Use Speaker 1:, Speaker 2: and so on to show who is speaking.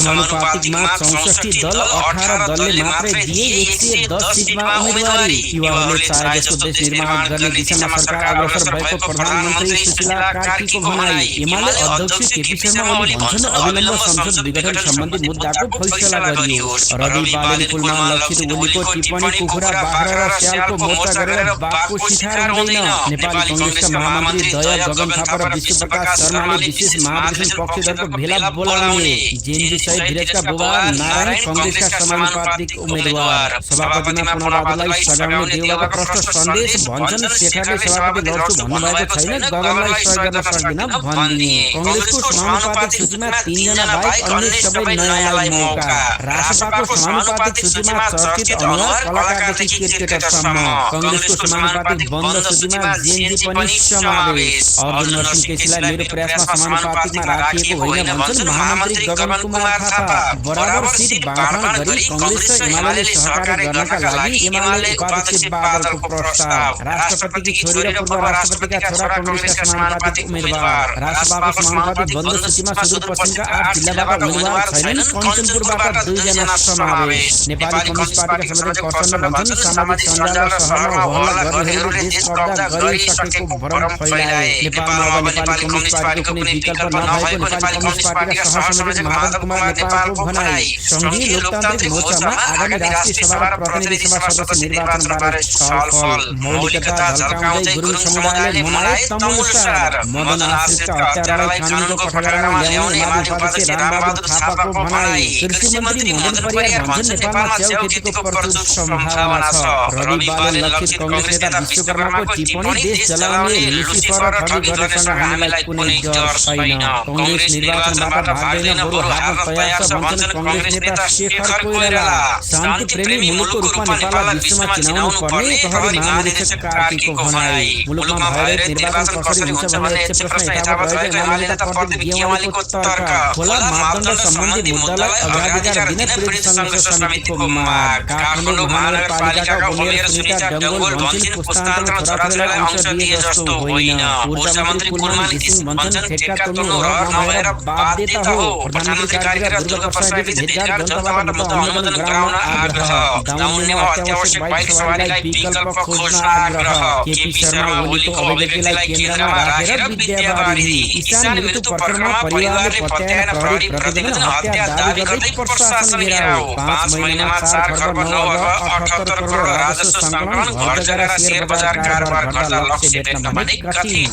Speaker 1: समानुपातिकमा 64 दल 18 दलले मात्रै दिए 110 सिटमा उम्मेदवारी। युवाहरूले चाहे जस्तो देश निर्माण गर्ने दिशामा सरकार अग्रसर भएको प्रधानमन्त्री सुशीला कार्कीको भनाई। एमाले अध्यक्ष केपी शर्मा ओली भन्छन् अविलम्ब संसद विघटन सम्बन्धी मुद्दाको फैसला गरियो। रवि बालेन पुलमा लक्षित ओलीको टिप्पणी कुखुरा बाख्रा र स्यालको मोर्चा गरेर बाघको सिठार हुँदैन। नेपाली कांग्रेसका महामन्त्री दया गगन थापा र विश्वप्रकाश शर्माले विशेष महाधिवेशन पक्षधरको भेला बोलाउने। जेएनजी सहित धीरजका बुबा नारायण कांग्रेसका समानुपातिक उम्मेदवार। सभापतिमा पुनर्वादलाई सघाउने देउवाको प्रष्ट सन्देश। भन्छन् शेखरले सभापति लड्छु भन्नुभएको छैन, गगनलाई सहयोग गर्न सक्दिन भनिदिए। कांग्रेसको समानुपातिक सूचीमा 3 जना बाहेक अन्य सबै नयाँलाई मौका। रासपाको समानुपातिक सूचीमा चर्चित अनुहार कलाकारदेखि क्रिकेटरसम्म। कांग्रेसको समानुपातिक बन्द सूचीमा जेएनजी पनि समावेश। अर्जुन नरसिंह केसीलाई मेरो प्रयासमा समानुपातिकमा राखिएको होइन भन्छन् महामन्त्री गगन कुमार थापा। बराबर सिट बाँडफाँड गरी कांग्रेस र एमाले सहकारी गर्नका लागि एमाले उपाध्यक्ष बादलको प्रस्ताव। राष्ट्रपतिकी छोरी र पूर्व राष्ट्रपतिका छोरा कांग्रेसका समानुपातिक उम्मेदवार। रासपाको समानुपातिक बन्द सूचीमा सुदूरपश्चिमका 8 जिल्लाबाट उम्मेदवार छैनन्, कञ्चनपुरबाट 2 जना समावेश। नेपाली कम्युनिस्ट पार्टीका सभापति प्रचण्ड भन्छन् सामाजिक सञ्जाल र शहरमा हल्ला गर्नेहरूले देश कब्जा गरिसकेको भ्रम फैलाए। नेपालमा अब नेपाली कम्युनिस्ट पार्टीको कुनै विकल्प नभएको नेपाली कम्युनिस्ट पार्टीका सहसभापति माधव कुमार नेपालको भनाई। संघीय लोकतान्त्रिक मोर्चामा आगामी राष्ट्रिय सभा र प्रतिनिधि सभा सदस्य निर्वाचनबारे छलफल। मौलिकता झल्काउँदै गुरुङ समुदायले मनाए तमुलसार। मदन आश्रितका हत्यारालाई कानुनको कठघरामा ल्याउने एमाले उपाध्यक्ष रामबहादुर थापाको भनाई। कृषि मन्त्री मदन परियार भन्छन् नेपालमा च्याउ खेतीको प्रचुर सम्भावना छ। रवि बालेन लक्षित कांग्रेस नेता विश्वकर्माको टिप्पणी देश जलाउने लुसिफर र ठगी गर्नेसँग हामीलाई कुनै डर छैन। कांग्रेस निर्वाचनबाट भाग्दैन बरु हार्न तयार छ भन्छन् कांग्रेस नेता शेखर कोइराला। शान्ति प्रेमी मुलुकको रूपमा नेपाललाई विश्वमा चिनाउनु पर्ने प्रहरी महानिरीक्षक कार्कीको भनाई। मुलुकमा भइरहेको निर्वाचन कसरी हुन्छ भन्ने यक्ष प्रश्न यथावत रहेको एमाले नेता प्रदीप गेवालीको तर्क। खोला मापदण्ड सम्बन्धी मुद्दालाई अग्राधिकार दिन पीडित संघर्ष समितिको माग। काठमाडौँ महानगरपालिकाका उमेर सुनिता डङ्गोल भन्छन् पुस्तान्तरमा छोराछोरीलाई अंश दिए जस्तो होइन। ऊर्जा मन्त्री कुलमान घिसिङ भन्छन् ठेक्का तोड्नु हक नभएर बाध्यता हो। प्रधानमन्त्री कार्यालय दुर्गा प्रसादले भेटघाट जनताबाट मत अनुमोदन गराउन आग्रह। दाउनेमा अत्यावश्यक बाइक सवारीलाई विकल्प खोज्न आग्रह। केपी शर्मा ओलीको अभिव्यक्तिलाई केन्द्रमा राखेर विद्यावारिधि। किसान मृत्यु प्रकरणमा परिवारले पत्याएन प्रहरी प्रतिवेदन हत्या दाबी गर्दै प्रशासन घेराउ। 5 महिनामा 4 खर्ब 9 अर्ब 78 करोड राजस्व सङ्कलन। घर जग्गा शेयर बजार कारोबार गर्दा लक्ष्य भेट्न भने कठिन।